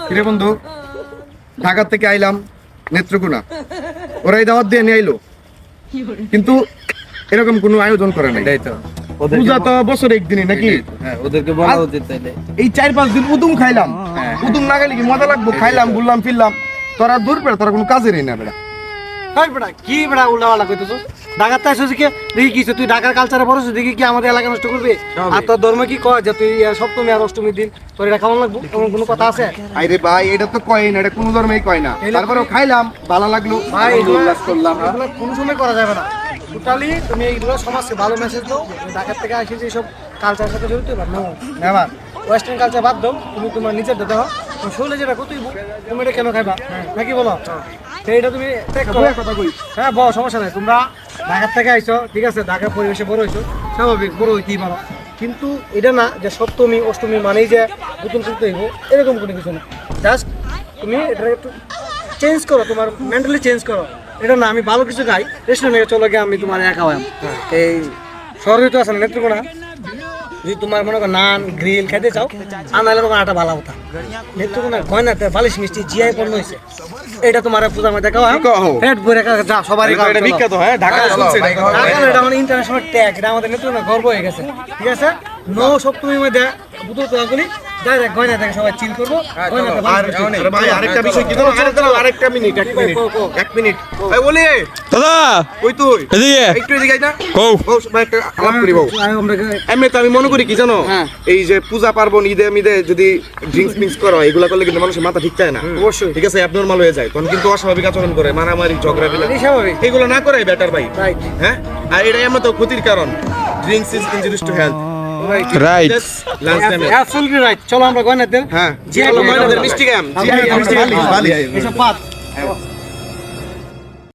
কিরে বন্ধু, ঢাকা থেকে আইলাম নেত্রকোনা, ওরাই দাওয়াত দিয়ে নিয়ে আইলো, কিন্তু এরকম কোনো আয়োজন করে নাই। পূজা তো বছরে একদিনই নাকি? ওদেরকে বলা উচিত তাইলে। এই 4-5 দিন উদুম খাইলাম, উদুম না গেলে কি মজা লাগবো? খাইলাম, ঘুরলাম ফিরলাম, তোরা দূর পেড়া, তোরা কোনো কাজেরই না বেড়া। কি বেড়া উল্টাপাল্টা কইতেছ? ঢাকাতে আসছিস কি দেখি কি তুই ঢাকার কালচারে পড়ছিস দেখি কি আমাদের এলাকা নষ্ট করবি? আর তোর ধর্ম কি কয় যে তুই সপ্তমী আর অষ্টমীর দিন তোর এটা কেমন লাগবো? এমন কোনো কথা আছে? আরে ভাই, এটা তো কয় না, এটা কোনো ধর্মেই কয় না। তারপরেও খাইলাম, ভালো লাগলো, ভাই উল্লাস করলাম। এগুলো কোনো সময় করা যাবে না। টোটালি তুমি এইগুলো সমাজকে ভালো মেসেজ দাও। ঢাকার থেকে আসি যে সব কালচারের সাথে জড়িত নেবার ওয়েস্টার্ন কালচার বাদ দাও, তুমি তোমার নিজের দাদা হও, তুমি শরীরে যেটা কতই তুমি এটা কেন খাইবা নাকি বলো? সেইটা তুমি কথা কই। হ্যাঁ বল, সমস্যা নাই। তোমরা ঢাকার থেকে আইছো, ঠিক আছে, ঢাকার পরিবেশে বড় হইছো, স্বাভাবিক বড় হইতেই পারো, কিন্তু এটা না যে সপ্তমী অষ্টমী মানেই যে নতুন করতে হইব এরকম কোনো কিছু না। জাস্ট তুমি এটা একটু চেঞ্জ করো, তোমার মেন্টালি চেঞ্জ করো। এটা না আমি ভালো কিছু খাই রেস্টুরেন্টে চলে গিয়ে আমি তোমার একা হইম। এই শহরে তো আছে না নেত্রকোনা, যদি তোমার মনে করো নান গ্রিল খাইতে চাও, আনালে তোমার একটা ভালো কথা। নেত্রকোনা গয়নাতে বালিশ মিষ্টি জিআই পণ্য হয়েছে, এটা তোমার পূজার মধ্যে খাওয়া পেট ভরে যা সবারই এটা বিখ্যাত, হ্যাঁ, ঢাকা শুনছে এটা। এটা মানে ইন্টারন্যাশনাল ট্যাগ, এটা আমাদের নেত্রকোনা গর্ব হয়ে গেছে, ঠিক আছে। নো সপ্তমীর মধ্যে বুধ তোলাগুলি ডাইরেক্ট গয়না থেকে সবাই চিল করবো। আরে ভাই, আরেকটা বিষয় কি জানো? আরেকটা মিনিট, এক মিনিট ভাই, বলি দাদা কই তুই? এদিকে একটু এদিকে আই না। কও ভাই একটা আলাপ করি বাবু। এমনি তো আমি মনে করি কি জানো, এই যে পূজা পার্বণ ঈদে মিদে যদি ড্রিঙ্কস মিক্স করা হয়, এগুলা করলে কিন্তু মানুষের মাথা ঠিক থাকে না। অবশ্যই, ঠিক আছে, অ্যাবনরমাল হয়ে যায়, তখন কিন্তু অস্বাভাবিক আচরণ করে, মারামারি ঝগড়া বিলা, স্বাভাবিক। এগুলো না করে বেটার ভাই। রাইট, হ্যাঁ, আর এটাই আমরা তো ক্ষতির কারণ। Drinks is injurious to health. Right lunch টাইমে অ্যাবসলিউটলি রাইট। চলো আমরা গয়নাতে হ্যাঁ, যে মিষ্টি গাম, এসব পাত